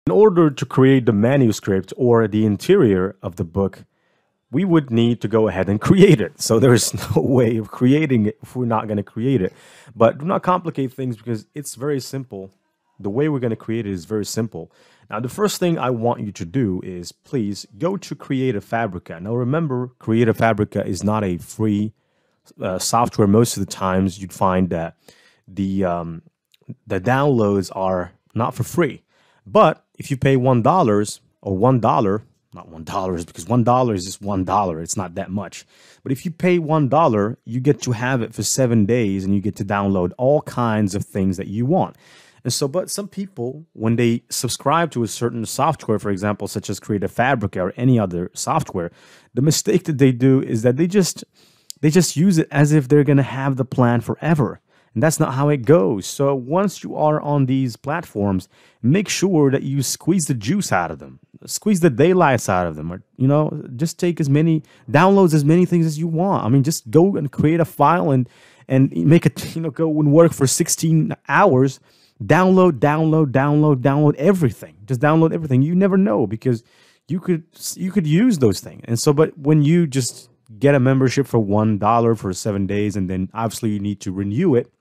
In order to create the manuscript or the interior of the book, we would need to go ahead and create it. So there is no way of creating it if we're not going to create it. But do not complicate things because it's very simple. The way we're going to create it is very simple. Now, the first thing I want you to do is please go to Creative Fabrica. Now, remember, Creative Fabrica is not a free software. Most of the times you'd find that the downloads are not for free. But if you pay $1 or $1, not $1 because $1 is just $1. It's not that much. But if you pay $1, you get to have it for 7 days and you get to download all kinds of things that you want. And so, but some people, when they subscribe to a certain software, for example, such as Creative Fabrica or any other software, the mistake that they do is that they just use it as if they're going to have the plan forever. And that's not how it goes. So once you are on these platforms, make sure that you squeeze the juice out of them, squeeze the daylights out of them, or, just take as many downloads, as many things as you want. I mean, just go and create a file and make it, go and work for 16 hours, download everything. Just download everything. You never know because you could use those things. And so, but when you just get a membership for $1 for 7 days, and then obviously you need to renew it,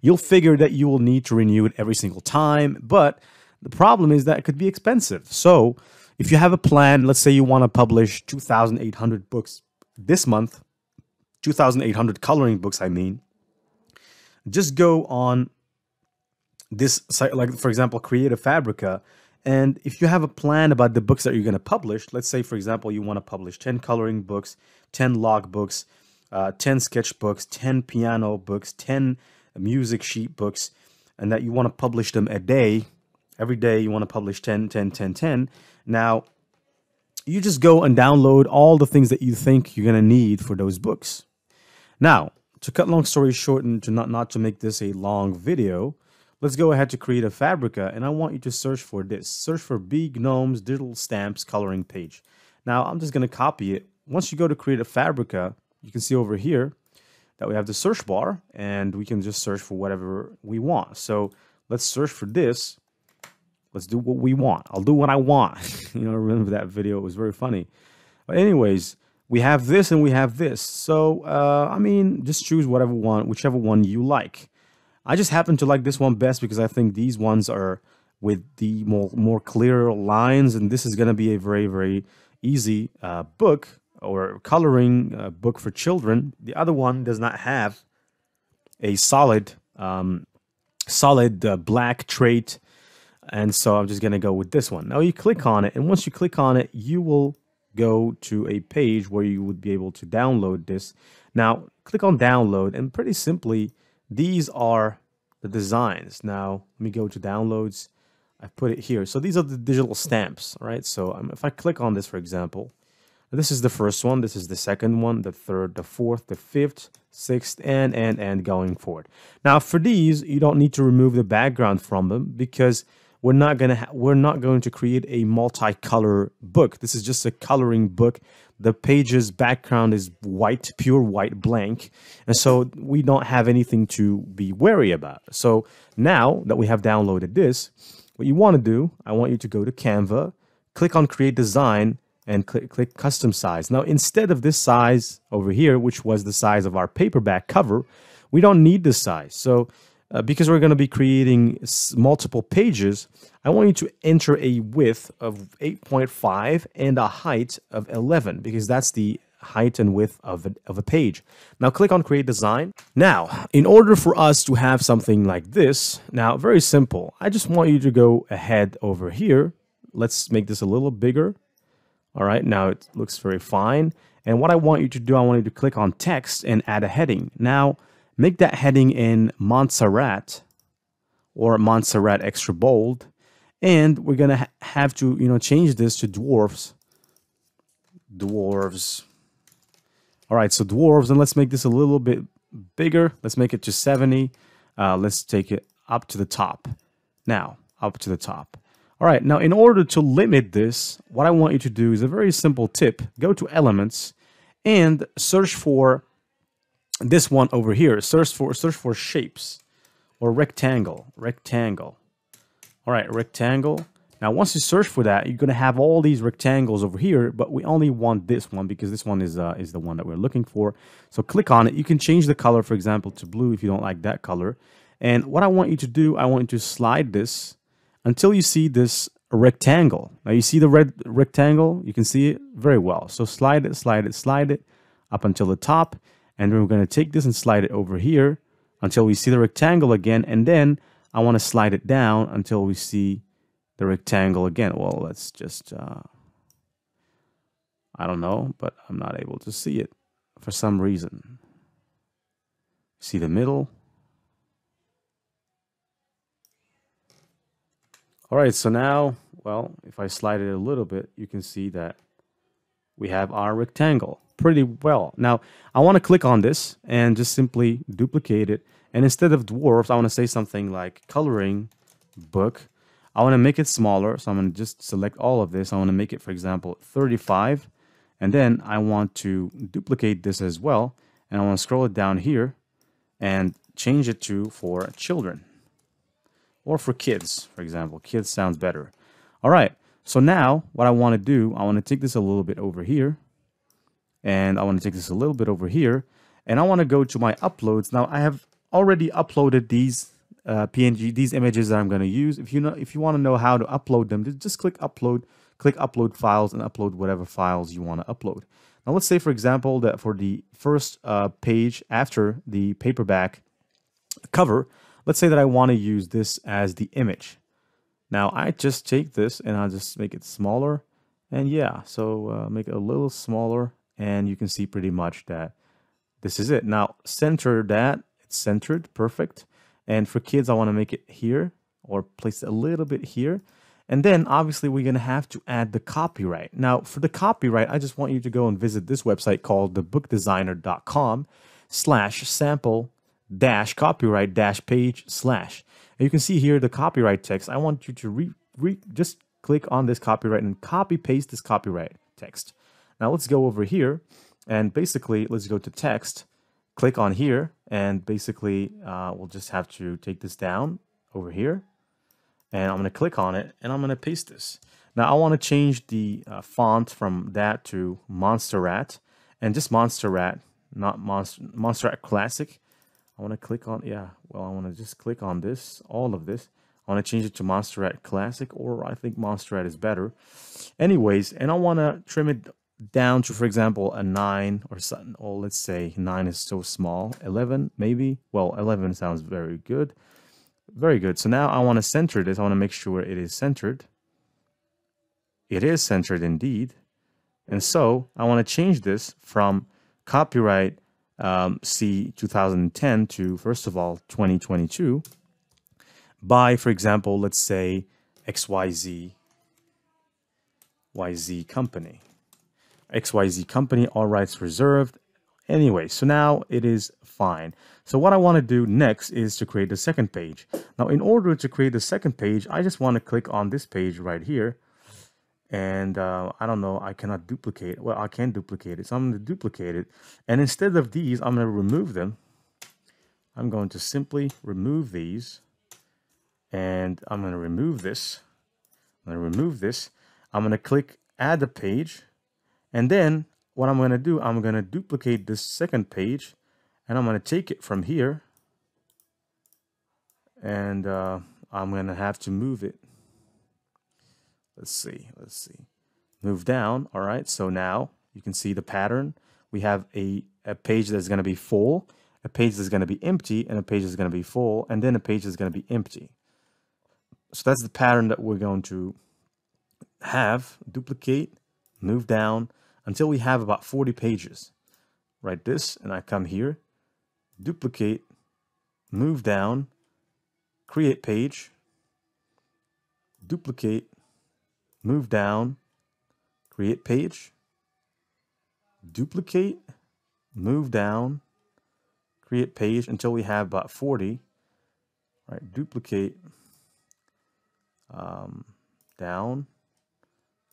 you'll figure that you will need to renew it every single time. But the problem is that it could be expensive. So if you have a plan, let's say you want to publish 2,800 books this month, 2,800 coloring books, I mean, just go on this site, like for example, Creative Fabrica. And if you have a plan about the books that you're going to publish, let's say, for example, you want to publish 10 coloring books, 10 log books, 10 sketch books, 10 piano books, 10 music sheet books, and that you want to publish them a day. Every day you want to publish 10, 10, 10, 10. Now, you just go and download all the things that you think you're going to need for those books. Now, to cut long story short and to not to make this a long video, let's go ahead to Creative Fabrica, and I want you to search for this. Search for Big Gnomes Digital Stamps Coloring Page. Now, I'm just going to copy it. Once you go to Creative Fabrica, you can see over here that we have the search bar, and we can just search for whatever we want. So let's search for this. Let's do what we want. I'll do what I want. Remember that video? It was very funny. But anyways, we have this and we have this. So, I mean, just choose whichever one you like. I just happen to like this one best because I think these ones are with the more clear lines, and this is going to be a very, very easy book or coloring book for children. The other one does not have a solid black trait, and so I'm just going to go with this one. Now you click on it, and once you click on it, you will go to a page where you would be able to download this. Now click on download, and pretty simply, these are the designs. Now let me go to downloads. I put it here. So these are the digital stamps, right? So if I click on this, for example, this is the first one, this is the second one, the third, the fourth, the fifth, sixth, and going forward. Now for these, you don't need to remove the background from them because we're not going to create a multicolor book. This is just a coloring book. The page's background is white, pure white, blank. And so we don't have anything to be wary about. So now that we have downloaded this, what you want to do, I want you to go to Canva, click on Create Design, and click Custom Size. Now, instead of this size over here, which was the size of our paperback cover, we don't need this size. So because we're going to be creating multiple pages, I want you to enter a width of 8.5 and a height of 11, because that's the height and width of a page. Now click on Create Design. Now, in order for us to have something like this, now very simple, I just want you to go ahead over here. Let's make this a little bigger. All right, now it looks very fine. And what I want you to do, I want you to click on text and add a heading. Now, make that heading in Montserrat or Montserrat extra bold. And we're going to have to, change this to dwarves. Dwarves. All right, so dwarves, and let's make this a little bit bigger. Let's make it to 70. Let's take it up to the top. Now, up to the top. All right, now in order to limit this, what I want you to do is a very simple tip. Go to Elements and search for this one over here. Search for shapes or rectangle. Rectangle. All right, rectangle. Now, once you search for that, you're going to have all these rectangles over here, but we only want this one because this one is the one that we're looking for. So click on it. You can change the color, for example, to blue if you don't like that color. And what I want you to do, I want you to slide this until you see this rectangle. Now, you see the red rectangle? You can see it very well. So slide it, slide it, slide it up until the top. And then we're going to take this and slide it over here until we see the rectangle again. And then I want to slide it down until we see the rectangle again. Well, let's just, I don't know, but I'm not able to see it for some reason. See the middle? All right, so now, well, if I slide it a little bit, you can see that we have our rectangle pretty well. Now, I want to click on this and just simply duplicate it. And instead of dwarfs, I want to say something like coloring book. I want to make it smaller, so I'm going to just select all of this. I want to make it, for example, 35. And then I want to duplicate this as well. And I want to scroll it down here and change it to for children. Or for kids, for example. Kids sounds better. All right, so now what I want to do, I want to take this a little bit over here. And I want to take this a little bit over here. And I want to go to my uploads. Now, I have already uploaded these PNG, these images that I'm going to use. If you want to know how to upload them, just click upload files and upload whatever files you want to upload. Now let's say, for example, that for the first page after the paperback cover, let's say that I want to use this as the image. Now I just take this and I'll just make it smaller, and yeah, so make it a little smaller, and you can see pretty much that this is it. Now center that, it's centered, perfect. And for kids, I want to make it here or place it a little bit here. And then obviously we're going to have to add the copyright. Now for the copyright, I just want you to go and visit this website called thebookdesigner.com/sample-copyright-page/. And you can see here the copyright text. I want you to just click on this copyright and copy paste this copyright text. Now let's go over here and basically let's go to text. Click on here, and basically we'll just have to take this down over here, and I'm going to click on it, and I'm going to paste this. Now I want to change the font from that to Monsterrat, and just Monsterrat, not Monsterrat Classic. I want to click on, I want to just click on this, all of this. I want to change it to Monsterrat Classic, or I think Monsterrat is better. Anyways, and I want to trim it down to, for example, a 9 or something. Or let's say 9 is so small. 11 maybe. Well, 11 sounds very good. Very good. So now I want to center this. I want to make sure it is centered. It is centered indeed. And so I want to change this from copyright C 2010 to, first of all, 2022 by, for example, let's say XYZ company. XYZ company, all rights reserved. Anyway, so now it is fine. So what I want to do next is to create the second page. Now, in order to create the second page, I just want to click on this page right here. And I don't know, I cannot duplicate. Well, I can duplicate it. So I'm going to duplicate it. And instead of these, I'm going to remove them. I'm going to simply remove these. And I'm going to remove this. I'm going to remove this. I'm going to click add a page. And then what I'm going to do, I'm going to duplicate this second page, and I'm going to take it from here, and I'm going to have to move it. Let's see. Move down. All right. So now you can see the pattern. We have a page that's going to be full, a page that's going to be empty, and a page that's going to be full, and then a page that's going to be empty. So that's the pattern that we're going to have. Duplicate, move down, until we have about 40 pages. Write this, and I come here, duplicate, move down, create page, duplicate, move down, create page, duplicate, move down, create page until we have about 40. All right, duplicate, down,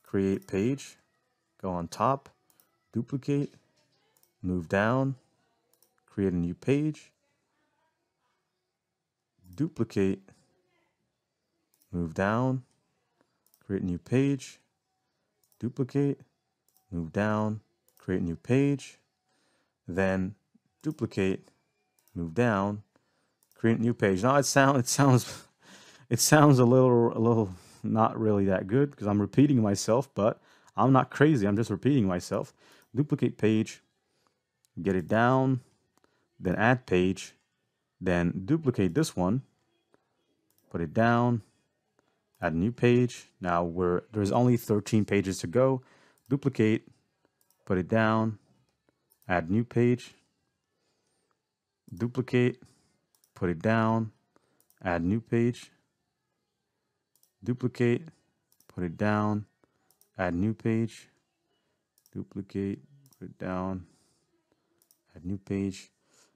create page, go on top, duplicate, move down, create a new page, duplicate, move down, create new page, duplicate, move down, create new page, then duplicate, move down, create new page. Now it sounds it sounds a little not really that good because I'm repeating myself, but I'm not crazy. I'm just repeating myself. Duplicate page, get it down, then add page, then duplicate this one, put it down, add a new page. Now there's only 13 pages to go. Duplicate, put it down, add new page, duplicate, put it down, add new page, duplicate, put it down, add new page, duplicate, put it down, add new page.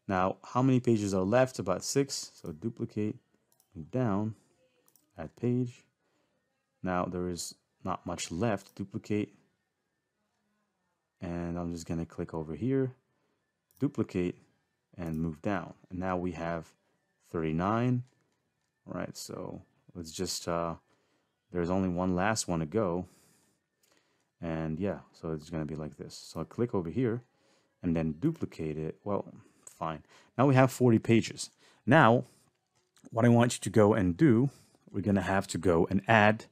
Now, how many pages are left? About 6. So duplicate, move down, add page. Now there is not much left. Duplicate, and I'm just going to click over here, duplicate, and move down. And now we have 39. All right, so let's just, there's only one last one to go. And yeah, so it's going to be like this. So I click over here and then duplicate it. Well, fine. Now we have 40 pages. Now, what I want you to go and do, we're going to have to go and add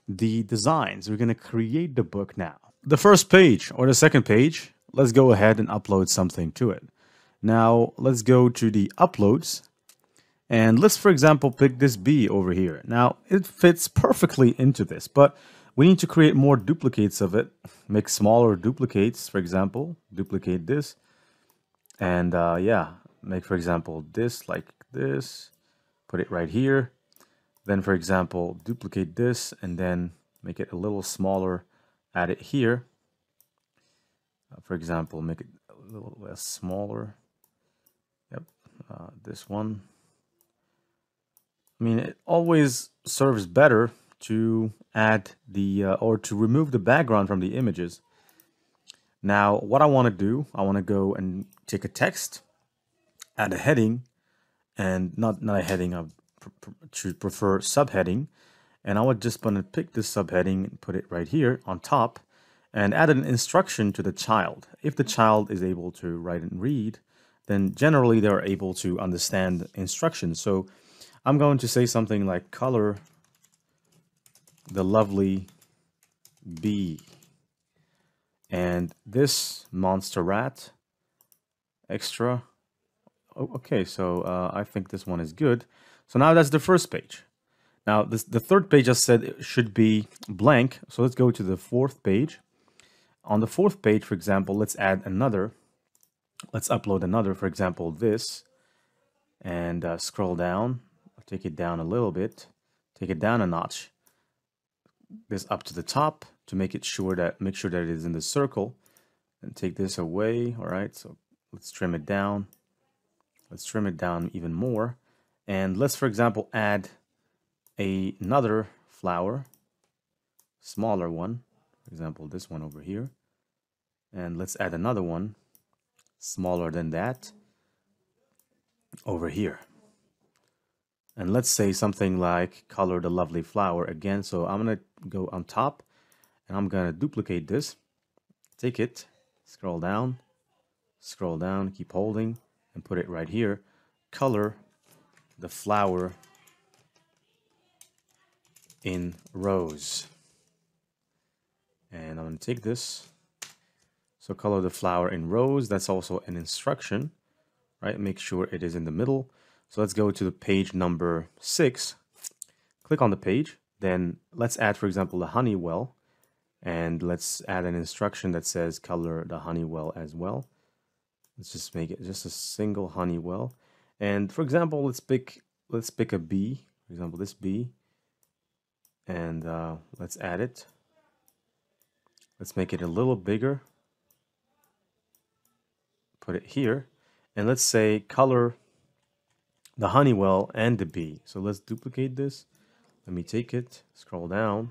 the designs. We're going to create the book now. The first page or the second page, let's go ahead and upload something to it. Now, let's go to the uploads. And let's, for example, pick this bee over here. Now, it fits perfectly into this, but we need to create more duplicates of it. Make smaller duplicates, for example. Duplicate this. And yeah, make, for example, this like this. Put it right here. Then, for example, duplicate this and then make it a little smaller. Add it here. For example, make it a little less smaller. Yep, this one. I mean, it always serves better to add the or to remove the background from the images. Now, what I want to do, I want to go and take a text, add a heading, and not a heading. I should prefer subheading, and I would just want to pick this subheading and put it right here on top, and add an instruction to the child. If the child is able to write and read, then generally they're able to understand instructions. So I'm going to say something like color the lovely bee. And this monster rat extra. Oh, okay, so I think this one is good. So now that's the first page. Now the third page I said it should be blank. So let's go to the fourth page. On the fourth page, for example, let's add another. Let's upload another, for example, this. And scroll down. Take it down a little bit. Take it down a notch. This up to the top to make sure that it is in the circle, and take this away. All right, so let's trim it down. Let's trim it down even more, and let's, for example, add another flower, smaller one. For example, this one over here, and let's add another one, smaller than that, over here. And let's say something like color the lovely flower again. So I'm going to go on top and I'm going to duplicate this. Take it, scroll down, keep holding and put it right here. Color the flower in rose. And I'm going to take this. So color the flower in rose. That's also an instruction, right? Make sure it is in the middle. So let's go to the page number 6, click on the page, then let's add, for example, the honey well, and let's add an instruction that says color the honey well as well. Let's just make it just a single honey well. And for example, let's pick a bee, for example, this bee, and let's add it. Let's make it a little bigger, put it here, and let's say color the honeywell and the bee. So let's duplicate this. Let me take it, scroll down,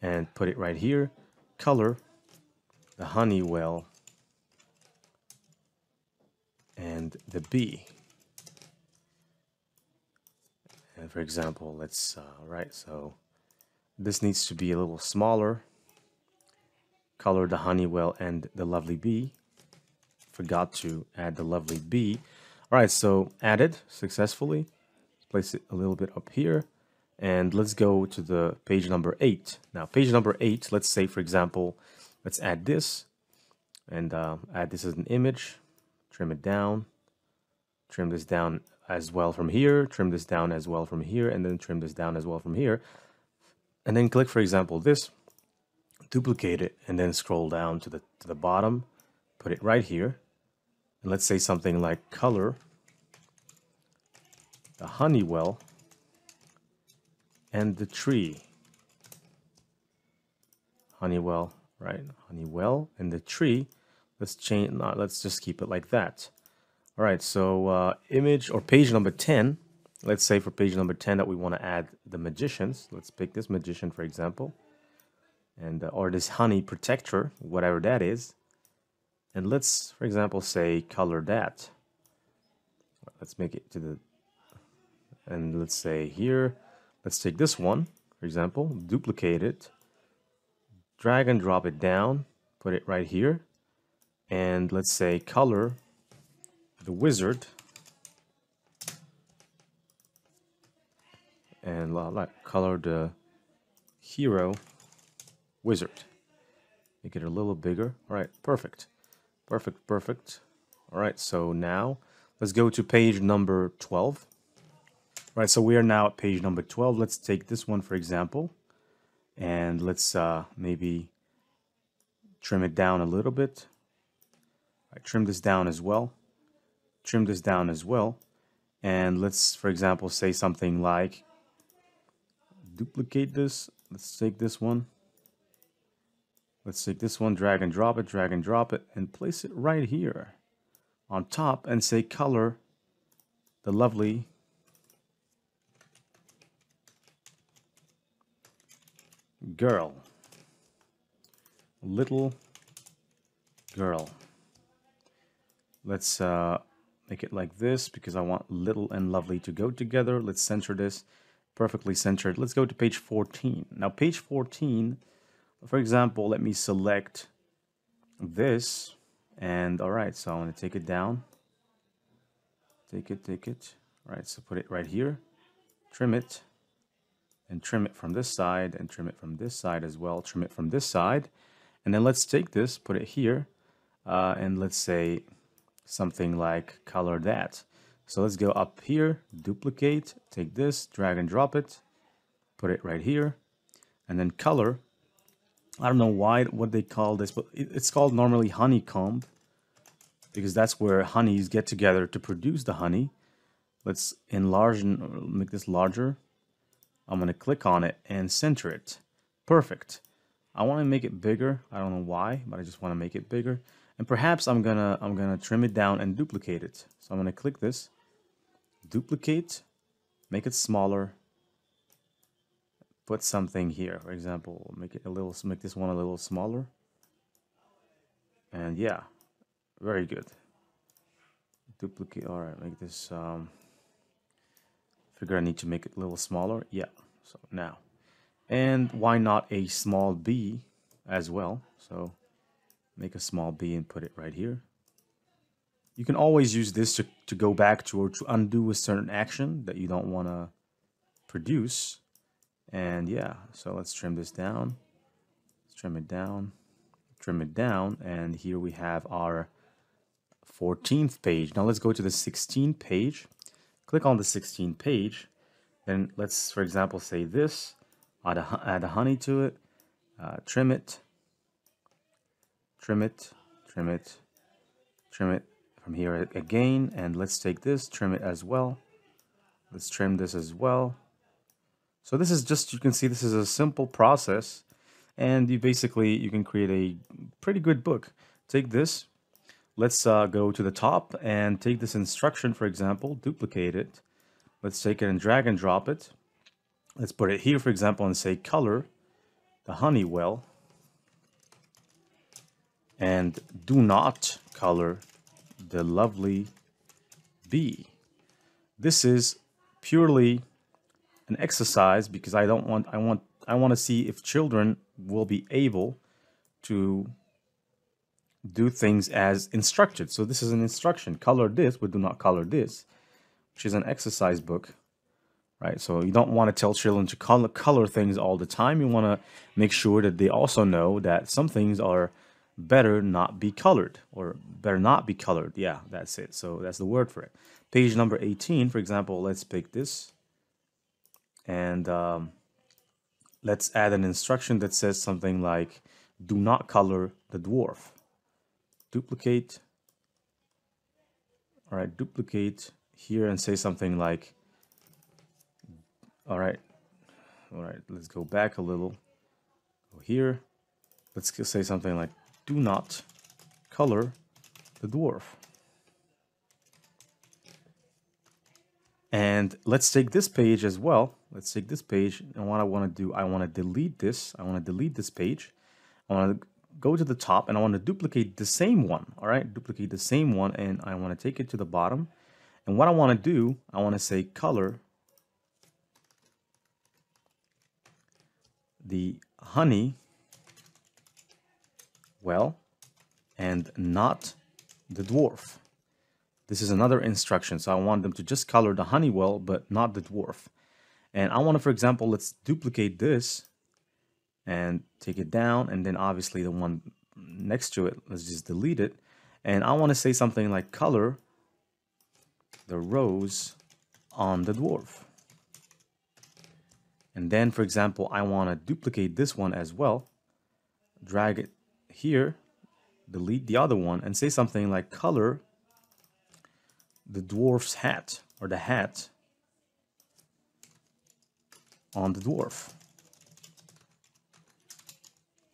and put it right here. Color the honeywell and the bee. And for example, let's, right, so This needs to be a little smaller. Color the honeywell and the lovely bee. Forgot to add the lovely bee. All right, so added successfully. Place it a little bit up here. And let's go to the page number 8. Now, page number 8, let's say, for example, let's add this. And add this as an image. Trim it down. Trim this down as well from here. Trim this down as well from here. And then trim this down as well from here. And then click, for example, this. Duplicate it and then scroll down to the bottom, put it right here, and let's say something like color the honeywell and the tree. Honeywell, right? Honeywell and the tree. Let's change. No, let's just keep it like that. All right. So image or page number 10. Let's say for page number 10 that we want to add the magicians. Let's pick this magician, for example. And or this honey protector, whatever that is. And let's, for example, say color that. Let's make it to the, and let's say here, let's take this one, for example, duplicate it, drag and drop it down, put it right here. And let's say color the wizard. And like color the hero wizard. Make it a little bigger. All right, perfect. Perfect, perfect. All right, so now let's go to page number 12. All right, so we are now at page number 12. Let's take this one, for example, and let's maybe trim it down a little bit. All right, trim this down as well. Trim this down as well. And let's, for example, say something like duplicate this. Let's take this one. Let's take this one, drag and drop it, and place it right here on top and say color the lovely girl. Little girl. Let's make it like this because I want little and lovely to go together. Let's center this, perfectly centered. Let's go to page 14. Now page 14, for example, let me select this, and all right, so I want to take it down. Take it. All right, so put it right here, trim it, and trim it from this side, and trim it from this side as well, trim it from this side. And then let's take this, put it here, and let's say something like color that. So let's go up here, duplicate, take this, drag and drop it, put it right here, and then color. I don't know what they call this, but it's called normally honeycomb because that's where honeys get together to produce the honey. Let's enlarge and make this larger. I'm going to click on it and center it. Perfect. I want to make it bigger. I don't know why, but I just want to make it bigger. And perhaps I'm gonna trim it down and duplicate it. So I'm going to click this, duplicate, make it smaller. Put something here, for example, make this one a little smaller. And yeah, very good. Duplicate. All right, make this. Figure I need to make it a little smaller. Yeah. So now, and why not a small b as well? So make a small b and put it right here. You can always use this to go back to or to undo a certain action that you don't want to produce. And yeah, so let's trim this down. Let's trim it down, and here we have our 14th page. Now let's go to the 16th page. Click on the 16th page. Then let's, for example, say this. Add a honey to it. Trim it. Trim it from here again. And let's take this, trim it as well. Let's trim this as well. So this is just, you can see this is a simple process, and you can create a pretty good book. Take this, let's go to the top and take this instruction, for example, duplicate it. Let's take it and drag and drop it. Let's put it here, for example, and say color the honeywell, and do not color the lovely bee. This is purely an exercise because I want I want to see if children will be able to do things as instructed. So this is an instruction. Color this, but do not color this, which is an exercise book, right? So you don't want to tell children to color things all the time. You want to make sure that they also know that some things are better not be colored, or better not be colored. Yeah, that's it. So that's the word for it. Page number 18, for example, let's pick this. And let's add an instruction that says something like, do not color the dwarf. Duplicate. All right, duplicate here and say something like, all right, let's go back a little. Go here. Let's say something like, do not color the dwarf. And let's take this page as well. Let's take this page, and what I want to do, I want to delete this. I want to delete this page. I want to go to the top, and I want to duplicate the same one. All right, duplicate the same one, and I want to take it to the bottom. And what I want to do, I want to say color the honey well and not the dwarf. This is another instruction. So I want them to just color the honey well, but not the dwarf. And I want to, for example, let's duplicate this and take it down. And then obviously the one next to it, let's just delete it. And I want to say something like color the rose on the dwarf. And then, for example, I want to duplicate this one as well. Drag it here, delete the other one, and say something like color the dwarf's hat, or the hat on the dwarf.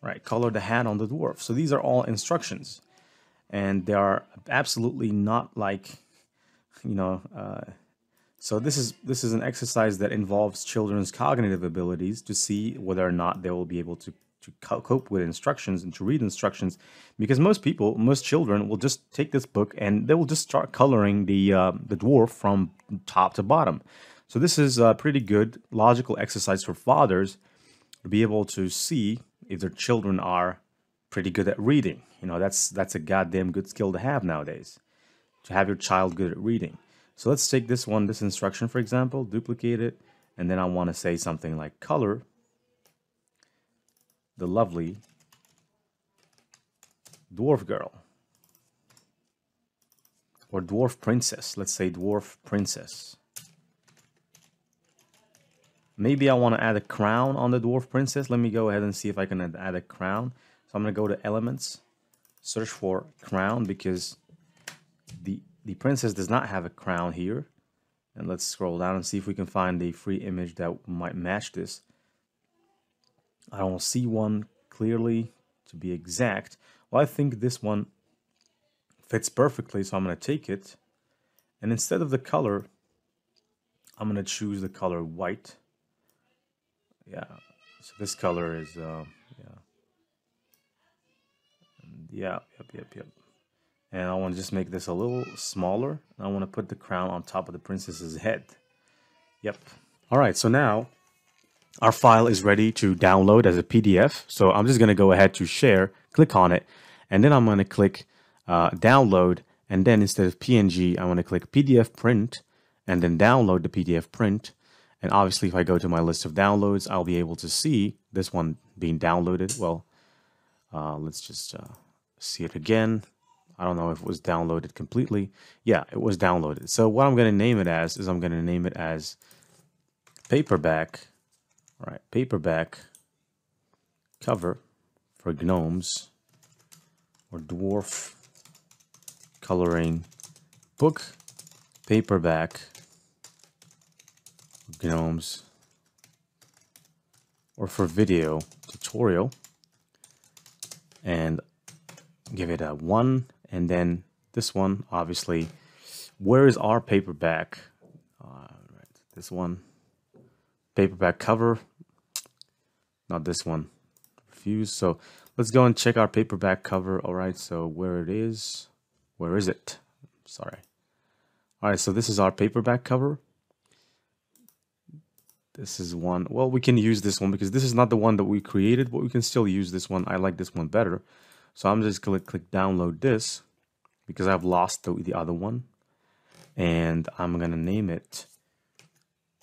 Right, color the hat on the dwarf. So these are all instructions, and they are absolutely not like, you know, so this is an exercise that involves children's cognitive abilities to see whether or not they will be able to cope with instructions and to read instructions, because most children will just take this book and they will just start coloring the dwarf from top to bottom. So this is a pretty good logical exercise for fathers to be able to see if their children are pretty good at reading. You know, that's a goddamn good skill to have nowadays, to have your child good at reading. So let's take this instruction, for example, duplicate it, and then I want to say something like color the lovely dwarf girl, or dwarf princess. Let's say dwarf princess. Maybe I want to add a crown on the dwarf princess. Let me go ahead and see if I can add a crown. So I'm going to go to elements, search for crown, because the princess does not have a crown here. And let's scroll down and see if we can find a free image that might match this. I don't see one clearly, to be exact. Well, I think this one fits perfectly, so I'm going to take it. And instead of the color, I'm going to choose the color white. Yeah, so this color is, yep. And I want to just make this a little smaller. I want to put the crown on top of the princess's head. Yep. All right, so now our file is ready to download as a PDF. So I'm just going to go ahead to share, click on it, and then I'm going to click download. And then instead of PNG, I'm going to click PDF print and then download the PDF print. And obviously, if I go to my list of downloads, I'll be able to see this one being downloaded. Well, let's just see it again. I don't know if it was downloaded completely. Yeah, it was downloaded. So what I'm going to name it as is I'm going to name it as paperback. All right, paperback cover for gnomes, or dwarf coloring book, paperback gnomes, or for video tutorial, and give it a 1. And then this one, obviously, where is our paperback? Right, this one, paperback cover, not this one, refuse. So let's go and check our paperback cover. All right, so where it is, where is it? Sorry. All right, so this is our paperback cover. This is one. Well, we can use this one because this is not the one that we created, but we can still use this one. I like this one better. So I'm just going to click download this because I've lost the other one. And I'm going to name it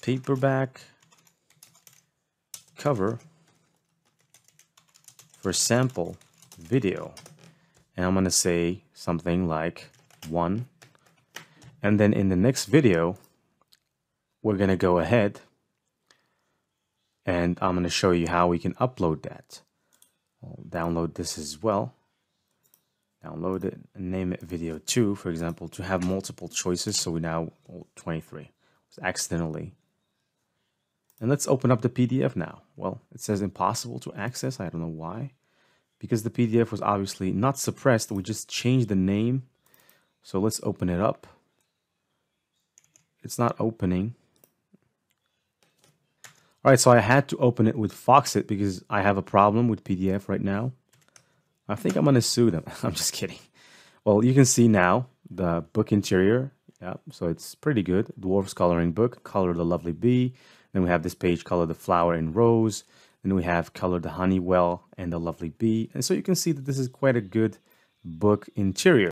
paperback cover for sample video. And I'm going to say something like 1. And then in the next video, we're going to go ahead and I'm going to show you how we can upload that. I'll download this as well. Download it and name it video 2, for example, to have multiple choices. So we now 23 was accidentally. And let's open up the PDF now. Well, it says impossible to access. I don't know why. Because the PDF was obviously not suppressed. We just changed the name. So let's open it up. It's not opening. All right, so I had to open it with Foxit because I have a problem with PDF right now. I think I'm going to sue them. I'm just kidding. Well, you can see now the book interior. Yeah, so it's pretty good. Dwarf's coloring book, color the lovely bee. Then we have this page, color the flower in rose. Then we have color the honeywell and the lovely bee. And so you can see that this is quite a good book interior.